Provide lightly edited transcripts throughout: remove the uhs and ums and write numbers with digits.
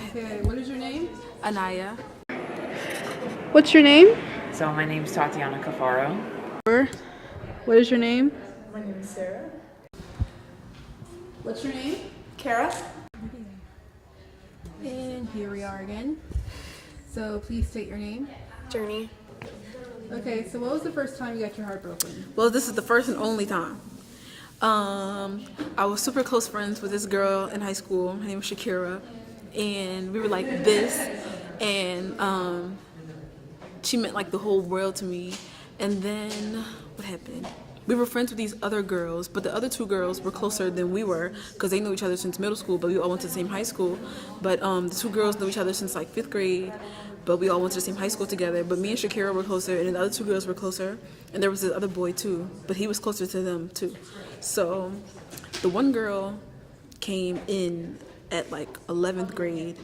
Okay, what is your name? Anaya. What's your name? So my name's Tatiana Cafaro. What is your name? My name is Sarah. What's your name? Kara. And here we are again. So please state your name. Journey. Okay, so what was the first time you got your heart broken? Well, this is the first and only time. I was super close friends with this girl in high school. Her name was Shakira, and we were like this, and she meant like the whole world to me. And then what happened? We were friends with these other girls, but the other two girls were closer than we were because they knew each other since middle school, but we all went to the same high school. But the two girls knew each other since like 5th grade, but we all went to the same high school together. But me and Shakira were closer, and the other two girls were closer. And there was this other boy too, but he was closer to them too. So the one girl came in at like 11th grade,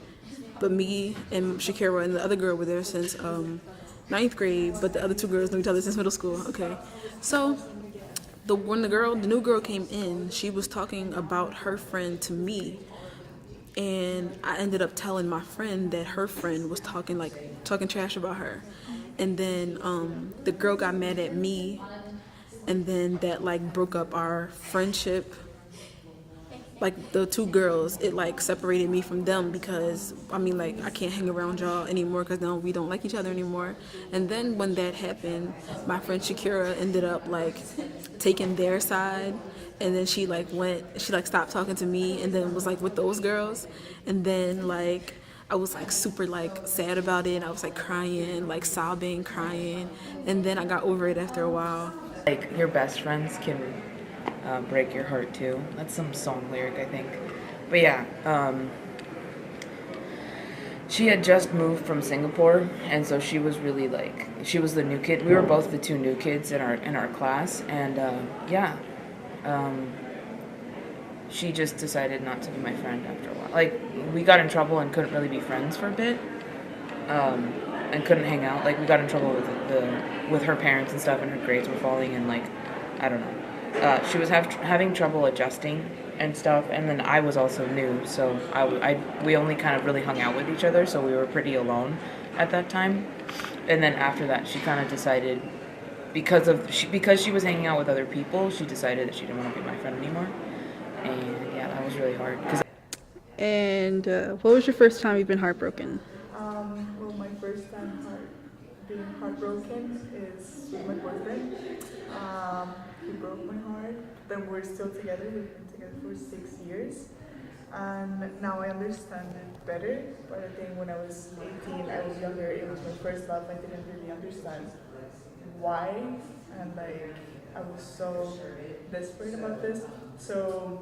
but me and Shakira and the other girl were there since 9th grade, but the other two girls knew each other since middle school. Okay, so when the new girl came in, she was talking about her friend to me, and I ended up telling my friend that her friend was talking trash about her, and then the girl got mad at me, and then that like broke up our friendship. Like the two girls, it like separated me from them because I mean like I can't hang around y'all anymore because now we don't like each other anymore. And then when that happened, my friend Shakira ended up like taking their side, and then she stopped talking to me and then was like with those girls. And then like I was like super like sad about it, and I was like crying, like sobbing, crying, and then I got over it after a while. Like, your best friends can break your heart too. That's some song lyric, I think. But yeah, she had just moved from Singapore, and so she was really like, she was the new kid. We were both the two new kids in our class, and she just decided not to be my friend after a while. Like, we got in trouble and couldn't really be friends for a bit, and couldn't hang out. Like, we got in trouble with her parents and stuff, and her grades were falling, and like, I don't know. She was having trouble adjusting and stuff, and then I was also new, so we only kind of really hung out with each other, so we were pretty alone at that time. And then after that, she kind of decided, because she was hanging out with other people, she decided that she didn't want to be my friend anymore. And yeah, that was really hard. And what was your first time you've been heartbroken? Well, my first time being heartbroken is with my boyfriend. He broke my heart, but we're still together. We've been together for 6 years. And now I understand it better. But I think when I was 18, I was younger, it was my first love. I didn't really understand why. And like, I was so desperate about this. So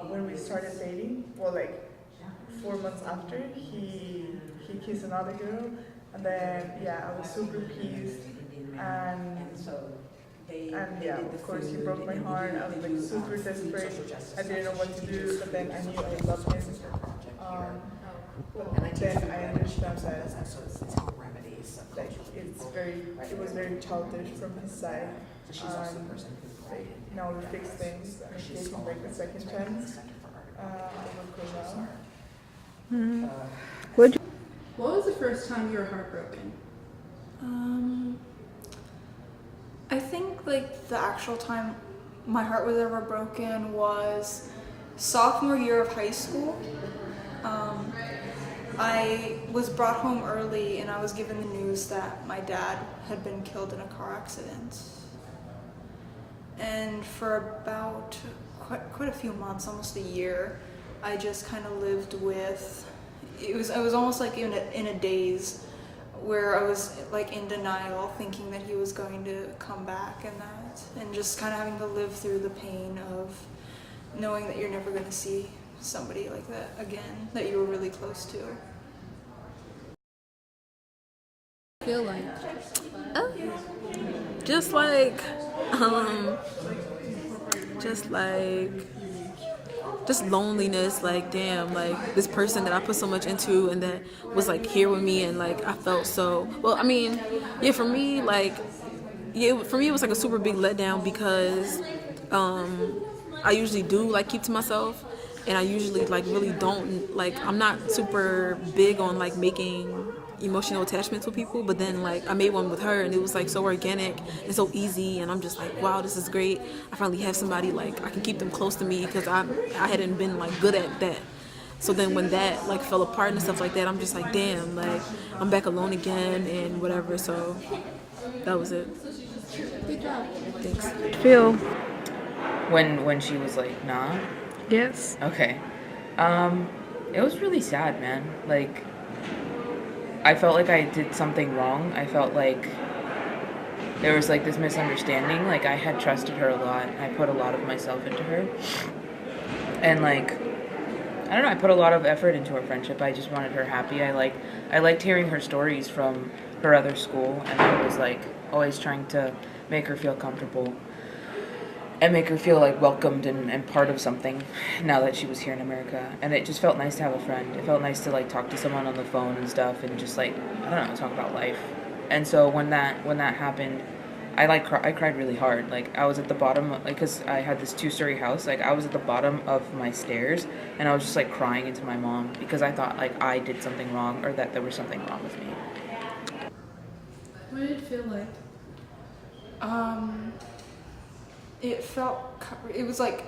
when we started dating, well, like 4 months after, he kissed another girl. And then, yeah, I was super pleased. And yeah, of course, he broke my heart. I was like super desperate. I didn't know what to do, but then I knew I loved him. But then I understand that like it was very childish from his side. Like, now we fix things and I gave him like a second chance. I would go now. What was the first time you were heartbroken? I think like the actual time my heart was ever broken was sophomore year of high school. I was brought home early and I was given the news that my dad had been killed in a car accident. And for about quite a few months, almost a year, I just kind of lived with, I was almost like in a daze, where I was like in denial, thinking that he was going to come back and just kind of having to live through the pain of knowing that you're never going to see somebody like that again, that you were really close to. Feel like Just like just loneliness, like damn, like this person that I put so much into and that was like here with me, and like I felt so well. I mean, yeah, for me it was like a super big letdown because I usually do like keep to myself, and I usually like really don't like. I'm not super big on like making emotional attachments with people, but then like I made one with her, and it was like so organic and so easy, and I'm just like, wow, this is great. I finally have somebody like I can keep them close to me because I hadn't been like good at that. So then when that like fell apart and stuff like that, I'm just like, damn, like I'm back alone again and whatever. So that was it. Thanks. Feel. When she was like, nah. Yes. Okay. It was really sad, man. Like, I felt like I did something wrong. I felt like there was like this misunderstanding. Like, I had trusted her a lot. I put a lot of myself into her. And like, I don't know, I put a lot of effort into our friendship. I just wanted her happy. I liked hearing her stories from her other school, and I was like always trying to make her feel comfortable and make her feel like welcomed and part of something now that she was here in America. And it just felt nice to have a friend. It felt nice to like talk to someone on the phone and stuff and just like, I don't know, talk about life. And so when that happened, I cried really hard. Like I was at the bottom, like, cause I had this 2-story house. Like I was at the bottom of my stairs, and I was just like crying into my mom because I thought like I did something wrong or that there was something wrong with me. What did it feel like? It was like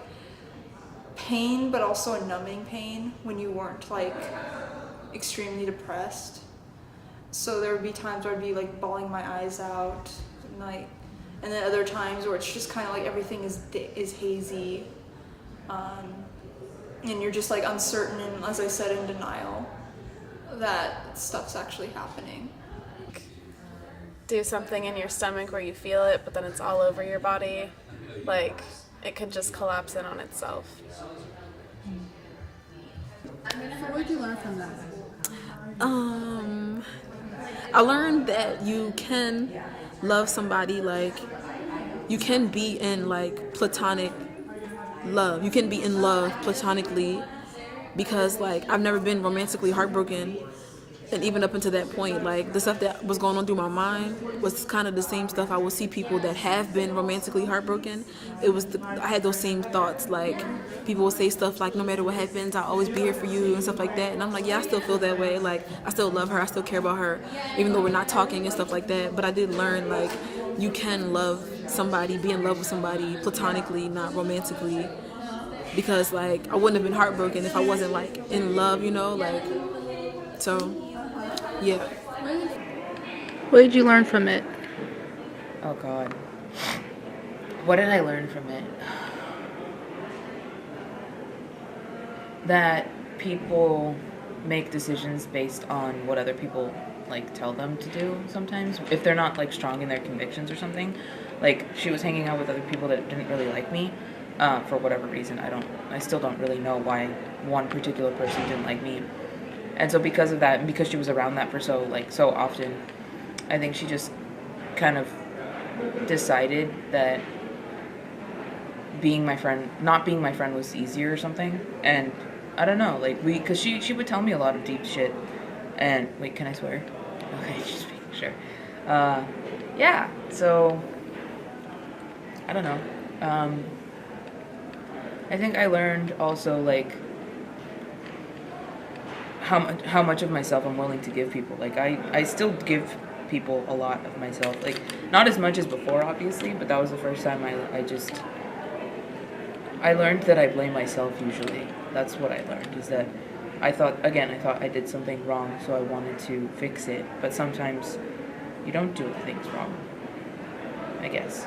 pain, but also a numbing pain when you weren't like extremely depressed. So there would be times where I'd be like bawling my eyes out at night, and then other times where it's just kind of like everything is hazy, and you're just like uncertain and, as I said, in denial that stuff's actually happening. Do something in your stomach where you feel it, but then it's all over your body. Like, it could just collapse in on itself. What did you learn from that? I learned that you can love somebody, like you can be in like platonic love. You can be in love platonically, because like I've never been romantically heartbroken. And even up until that point, like the stuff that was going on through my mind was kind of the same stuff I would see people that have been romantically heartbroken. I had those same thoughts. Like people will say stuff like, no matter what happens, I'll always be here for you and stuff like that. And I'm like, yeah, I still feel that way. Like I still love her. I still care about her, even though we're not talking and stuff like that. But I did learn like you can love somebody, be in love with somebody platonically, not romantically. Because like I wouldn't have been heartbroken if I wasn't like in love, you know, like so. Yeah. What did you learn from it? Oh God. What did I learn from it? That people make decisions based on what other people like tell them to do sometimes. If they're not like strong in their convictions or something. Like she was hanging out with other people that didn't really like me. For whatever reason. I still don't really know why one particular person didn't like me. And so because of that, and because she was around that for so often, I think she just kind of decided that not being my friend was easier or something. And I don't know, like because she would tell me a lot of deep shit. And wait, can I swear? Okay, just making sure. Yeah, so I don't know. I think I learned also like how much of myself I'm willing to give people. Like I still give people a lot of myself. Like not as much as before, obviously, but that was the first time I learned that I blame myself usually. That's what I learned, is that I thought I did something wrong, so I wanted to fix it. But sometimes you don't do things wrong, I guess.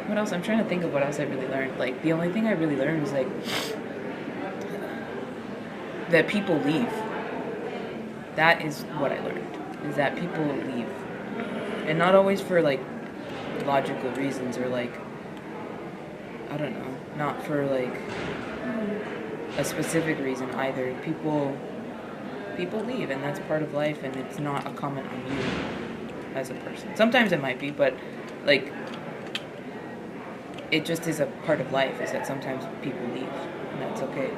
What else? I'm trying to think of what else I really learned. Like the only thing I really learned is like that people leave. That is what I learned, is that people leave. And not always for like logical reasons or like, I don't know, not for like a specific reason either. People leave, and that's part of life, and it's not a comment on you as a person. Sometimes it might be, but like it just is a part of life, is that sometimes people leave, and that's okay.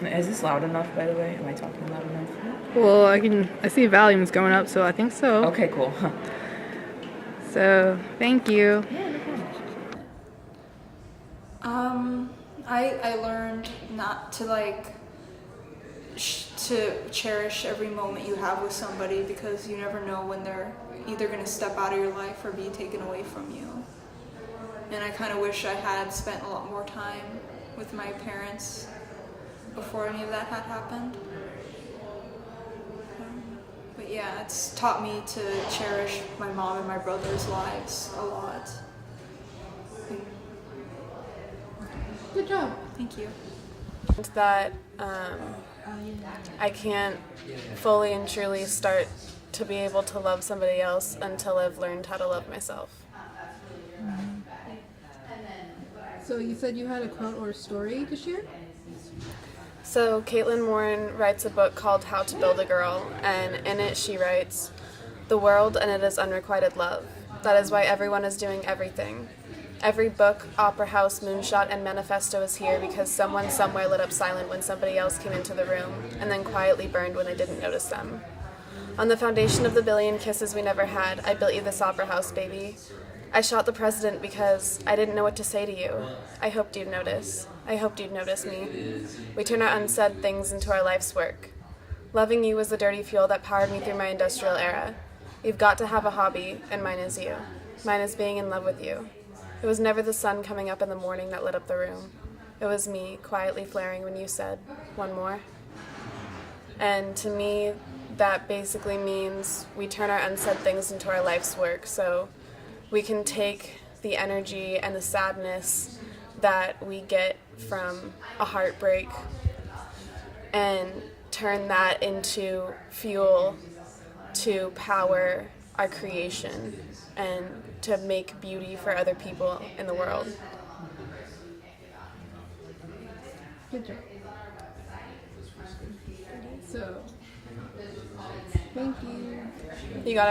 Is this loud enough, by the way? Am I talking loud enough? Well, I see volumes going up, so I think so. Okay, cool. So, thank you. Yeah, no problem. I learned not to to cherish every moment you have with somebody, because you never know when they're either going to step out of your life or be taken away from you. And I kind of wish I had spent a lot more time with my parents before any of that had happened. But yeah, it's taught me to cherish my mom and my brother's lives a lot. Good job. Thank you. That I can't fully and truly start to be able to love somebody else until I've learned how to love myself. So you said you had a quote or a story to share? So Caitlin Morin writes a book called How to Build a Girl, and in it she writes, "The world and it is unrequited love. That is why everyone is doing everything. Every book, opera house, moonshot, and manifesto is here because someone somewhere lit up silent when somebody else came into the room, and then quietly burned when I didn't notice them. On the foundation of the billion kisses we never had, I built you this opera house, baby. I shot the president because I didn't know what to say to you. I hoped you'd notice. I hoped you'd notice me. We turn our unsaid things into our life's work. Loving you was the dirty fuel that powered me through my industrial era. You've got to have a hobby, and mine is you. Mine is being in love with you. It was never the sun coming up in the morning that lit up the room. It was me quietly flaring when you said, 'One more.' And to me, that basically means we turn our unsaid things into our life's work, so we can take the energy and the sadness that we get from a heartbreak and turn that into fuel to power our creation and to make beauty for other people in the world." Good job. So, thank you. You got